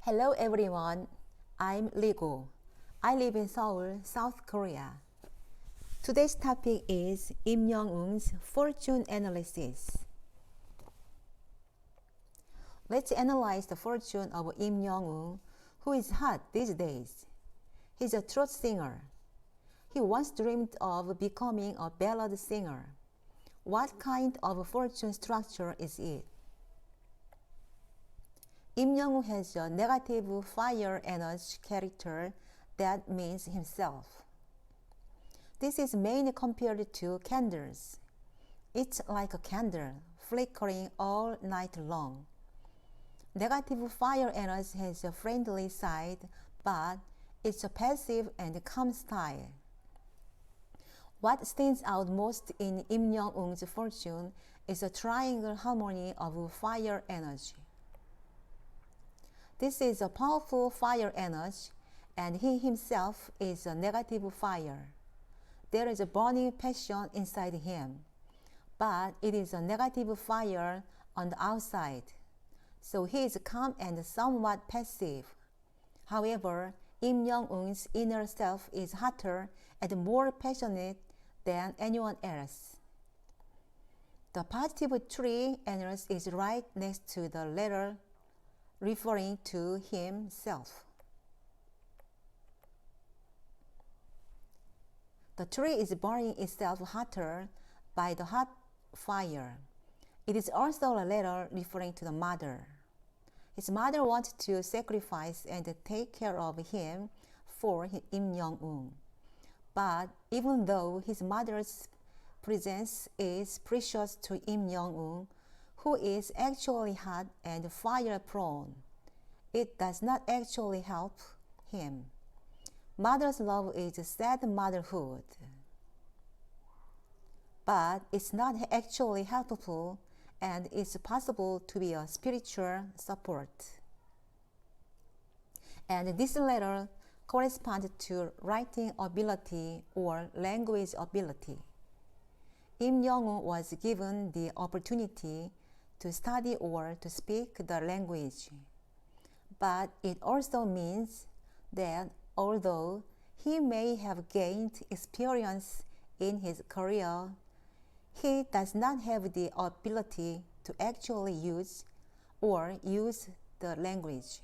Hello everyone, I'm Ligo. I live in Seoul, South Korea. Today's topic is Lim Young's fortune analysis. Let's analyze the fortune of Lim Young, who is hot these days. He's a truth singer. He once dreamed of becoming a ballad singer. What kind of fortune structure is it? Lim Young has a negative fire energy character that means himself. This is mainly compared to candles. It's like a candle, flickering all night long. Negative fire energy has a friendly side, but it's a passive and calm style. What stands out most in Lim Young's fortune is a triangle harmony of fire energy. This is a powerful fire energy, and he himself is a negative fire. There is a burning passion inside him, but it is a negative fire on the outside, so he is calm and somewhat passive. However, Lim Young's inner self is hotter and more passionate than anyone else. The positive tree energy is right next to the letter referring to himself. The tree is burning itself hotter by the hot fire. It is also a letter referring to the mother. His mother wanted to sacrifice and take care of him for Lim Young. But even though his mother's presence is precious to Lim Young, who is actually hot and fire prone, it does not actually help him. Mother's love is sad motherhood, but it's not actually helpful, and it's possible to be a spiritual support. And this letter corresponds to writing ability or language ability. Lim Young was given the opportunity to study or to speak the language. But it also means that although he may have gained experience in his career, he does not have the ability to actually use the language.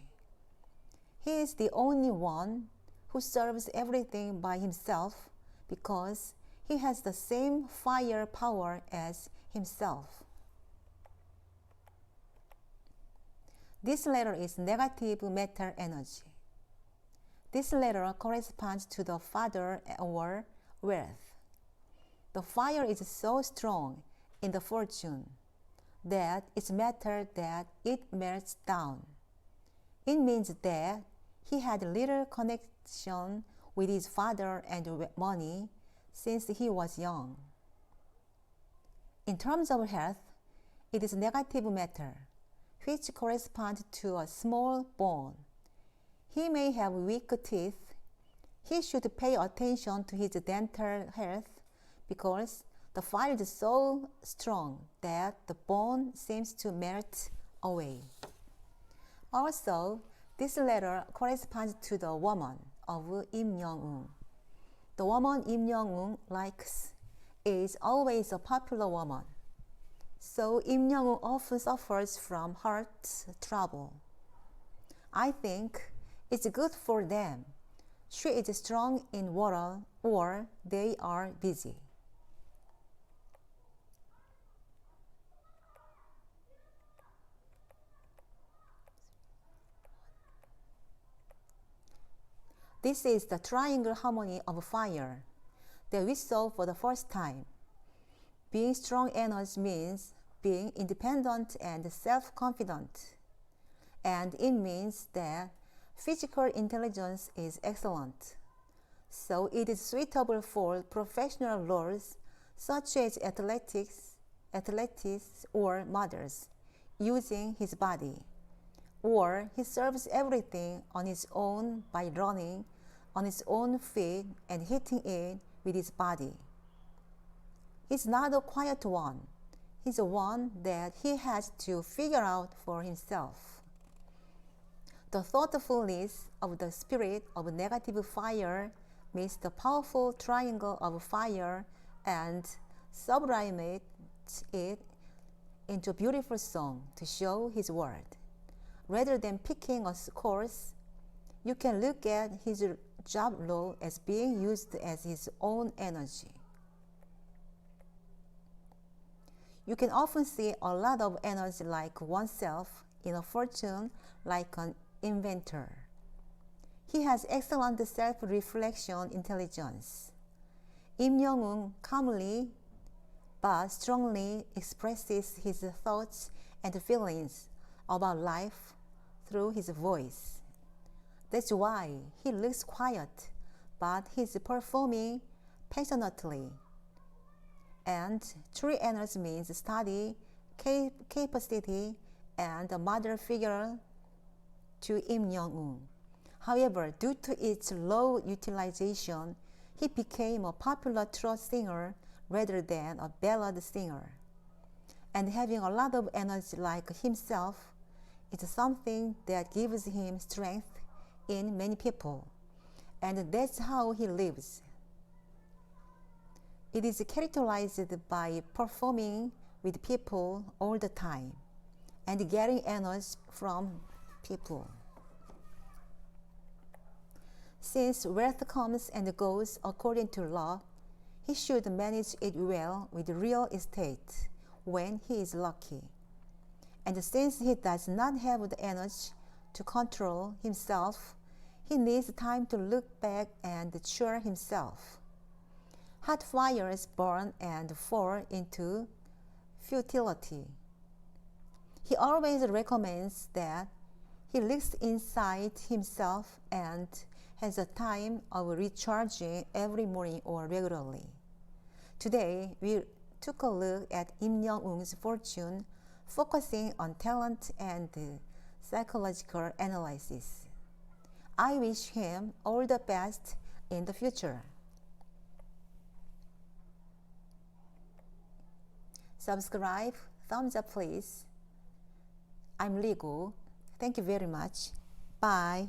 He is the only one who serves everything by himself because he has the same fire power as himself. This letter is negative matter energy. This letter corresponds to the father or wealth. The fire is so strong in the fortune that it's matter that it melts down. It means that he had little connection with his father and money since he was young. In terms of health, it is negative matter, which corresponds to a small bone. He may have weak teeth. He should pay attention to his dental health because the fire is so strong that the bone seems to melt away. Also, this letter corresponds to the woman of Lim Young. The woman Lim Young likes is always a popular woman. So Lim Young often suffers from heart trouble. I think it's good for them. She is strong in water or they are busy. This is the triangle harmony of fire that we saw for the first time. Being strong energy means being independent and self-confident. And it means that physical intelligence is excellent. So it is suitable for professional roles such as athletics or models, using his body. Or he serves everything on his own by running on his own feet and hitting it with his body. He's not a quiet one. He's the one that he has to figure out for himself. The thoughtfulness of the spirit of negative fire meets the powerful triangle of fire and sublimates it into a beautiful song to show his word. Rather than picking a course, you can look at his job role as being used as his own energy. You can often see a lot of energy like oneself in a fortune like an inventor. He has excellent self-reflection intelligence. Lim Young calmly but strongly expresses his thoughts and feelings about life through his voice. That's why he looks quiet, but he's performing passionately. And true energy means study, capacity, and a mother figure to Lim Young. However, due to its low utilization, he became a popular throat singer rather than a ballad singer. And having a lot of energy like himself is something that gives him strength in many people, and that's how he lives. It is characterized by performing with people all the time and getting energy from people. Since wealth comes and goes according to law, he should manage it well with real estate when he is lucky. And since he does not have the energy to control himself, he needs time to look back and cheer himself. Hot fires burn and fall into futility. He always recommends that he looks inside himself and has a time of recharging every morning or regularly. Today, we took a look at Lim Young's fortune, focusing on talent and psychological analysis. I wish him all the best in the future. Subscribe, thumbs up please. I'm Ligo. Thank you very much. Bye.